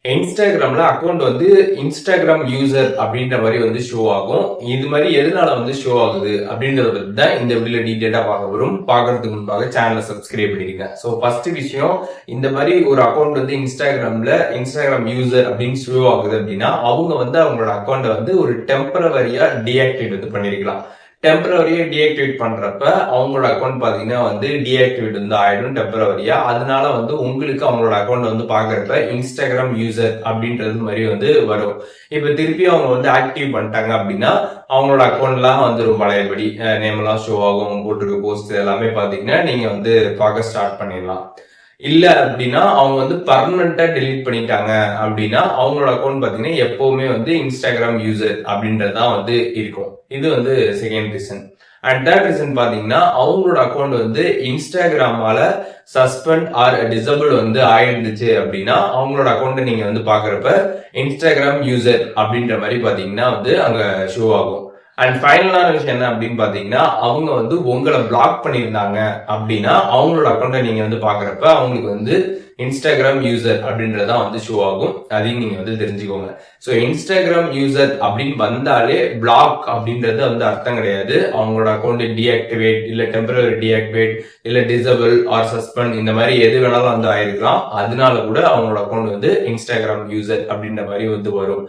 இன்ஸ்டாகிராம்ல அக்கௌண்ட் வந்து Instagram user அப்படின்ற மாதிரி வந்து ஷோ ஆகும். இது மாதிரி எதனால வந்து ஷோ ஆகுது அப்படின்றத பத்தி தான் இந்த வீடியோல டீடைலா பார்க்க வரும். பார்க்கறதுக்கு முன்பாக சேனலை சப்ஸ்கிரைப் பண்ணிருங்க. ஸோ ஃபர்ஸ்ட் விஷயம், இந்த மாதிரி ஒரு அக்கௌண்ட் வந்து இன்ஸ்டாகிராம்ல இன்ஸ்டாகிராம் யூசர் அப்படின்னு ஷோ ஆகுது அப்படின்னா அவங்க வந்து அவங்களோட அக்கௌண்ட்டை வந்து ஒரு டெம்பரவரியா டீஆக்டிவேட் வந்து பண்ணிருக்கலாம். டெம்பரவரியா டீஆக்டிவேட் பண்றப்ப அவங்களோட அக்கௌண்ட் பாத்தீங்கன்னா வந்து டீஆக்டிவேட் வந்து ஆயிடும் டெம்பரவரியா. அதனால வந்து உங்களுக்கு அவங்களோட அக்கௌண்ட் வந்து பாக்குறப்ப இன்ஸ்டாகிராம் யூசர் அப்படின்றது மாதிரி வந்து வரும். இப்ப திருப்பி அவங்க வந்து ஆக்டிவ் பண்ணிட்டாங்க அப்படின்னா அவங்களோட அக்கௌண்ட்லாம் வந்துடும் பழையபடி. நேம் எல்லாம் ஷோ ஆகும், அவங்க போட்டிருக்க போஸ்ட் எல்லாமே பாத்தீங்கன்னா நீங்க வந்து பார்க்க ஸ்டார்ட் பண்ணிடலாம். இல்ல அப்படின்னா அவங்க வந்து பர்மனண்டா டெலீட் பண்ணிட்டாங்க அப்படின்னா அவங்களோட அக்கௌண்ட் பாத்தீங்கன்னா எப்பவுமே வந்து இன்ஸ்டாகிராம் யூசர் அப்படின்றதுதான் வந்து இருக்கும். இது வந்து second reason. And third reason பாத்தீங்கன்னா அவங்களோட அக்கௌண்ட் வந்து இன்ஸ்டாகிராமால சஸ்பெண்ட் ஆர் டிசபிள் வந்து ஆயிருந்துச்சு அப்படின்னா அவங்களோட அக்கௌண்ட் நீங்க வந்து பாக்குறப்ப இன்ஸ்டாகிராம் யூசர் அப்படின்ற மாதிரி பாத்தீங்கன்னா வந்து அங்க ஷோ ஆகும். அண்ட் ஃபைனலான விஷயம் என்ன அப்படின்னு பாத்தீங்கன்னா அவங்க வந்து உங்களை பிளாக் பண்ணியிருந்தாங்க அப்படின்னா அவங்களோட அக்கௌண்ட்டை நீங்க வந்து பாக்குறப்ப அவங்களுக்கு வந்து இன்ஸ்டாகிராம் யூசர் அப்படின்றதான் வந்து ஷோ ஆகும். அதையும் நீங்க வந்து தெரிஞ்சுக்கோங்க. ஸோ இன்ஸ்டாகிராம் யூசர் அப்படின்னு வந்தாலே பிளாக் அப்படின்றது வந்து அர்த்தம் கிடையாது. அவங்களோட அக்கௌண்ட் டீஆக்டிவேட் இல்ல டெம்பரரி டீஆக்டிவேட் இல்ல டிசபிள் ஆர் சஸ்பெண்ட் இந்த மாதிரி எது வேணாலும் வந்து ஆயிருக்கலாம். அதனால கூட அவங்களோட அக்கௌண்ட் வந்து இன்ஸ்டாகிராம் யூசர் அப்படின்ற மாதிரி வந்து வரும்.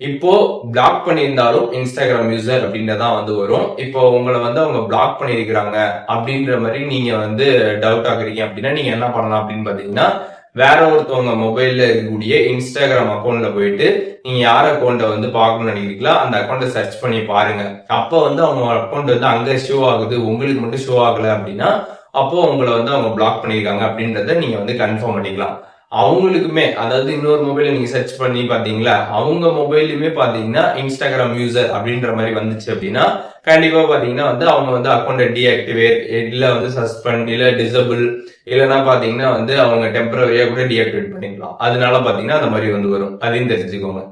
இப்போ பிளாக் பண்ணியிருந்தாலும் இன்ஸ்டாகிராம் யூசர் அப்படின்றதான் வந்து வரும். இப்போ உங்களை வந்து அவங்க பிளாக் பண்ணிருக்கிறாங்க அப்படின்ற மாதிரி நீங்க வந்து டவுட் ஆகுறீங்க அப்படின்னா நீங்க என்ன பண்ணலாம் அப்படின்னு பாத்தீங்கன்னா வேற ஒருத்தவங்க மொபைல்ல இருக்கக்கூடிய இன்ஸ்டாகிராம் அக்கௌண்ட்ல போயிட்டு நீங்க யார் அக்கௌண்ட்டை வந்து பார்க்கணும்னு நினைக்கிறீங்களா அந்த அக்கௌண்ட்டை சர்ச் பண்ணி பாருங்க. அப்போ வந்து அவங்க அக்கௌண்ட் வந்து அங்க ஷோ ஆகுது, உங்களுக்கு மட்டும் ஷோ ஆகல அப்படின்னா அப்போ உங்களை வந்து அவங்க பிளாக் பண்ணிருக்காங்க அப்படின்றத நீங்க வந்து கன்ஃபார்ம் பண்ணிக்கலாம். அவங்களுக்குமே, அதாவது இன்னொரு மொபைல நீங்க சர்ச் பண்ணி பாத்தீங்களா அவங்க மொபைலுமே பாத்தீங்கன்னா இன்ஸ்டாகிராம் யூசர் அப்படின்ற மாதிரி வந்துச்சு அப்படின்னா கண்டிப்பா பாத்தீங்கன்னா வந்து அவங்க வந்து அக்கௌண்ட் டீஆக்டிவேட் இல்ல வந்து சஸ்பெண்ட் இல்ல டிசபிள் இல்லைன்னா பாத்தீங்கன்னா வந்து அவங்க டெம்பரரியா கூட டீஆக்டிவேட் பண்ணிக்கலாம். அதனால பாத்தீங்கன்னா அந்த மாதிரி வந்து வரும். அதையும் தெரிஞ்சுக்கோங்க.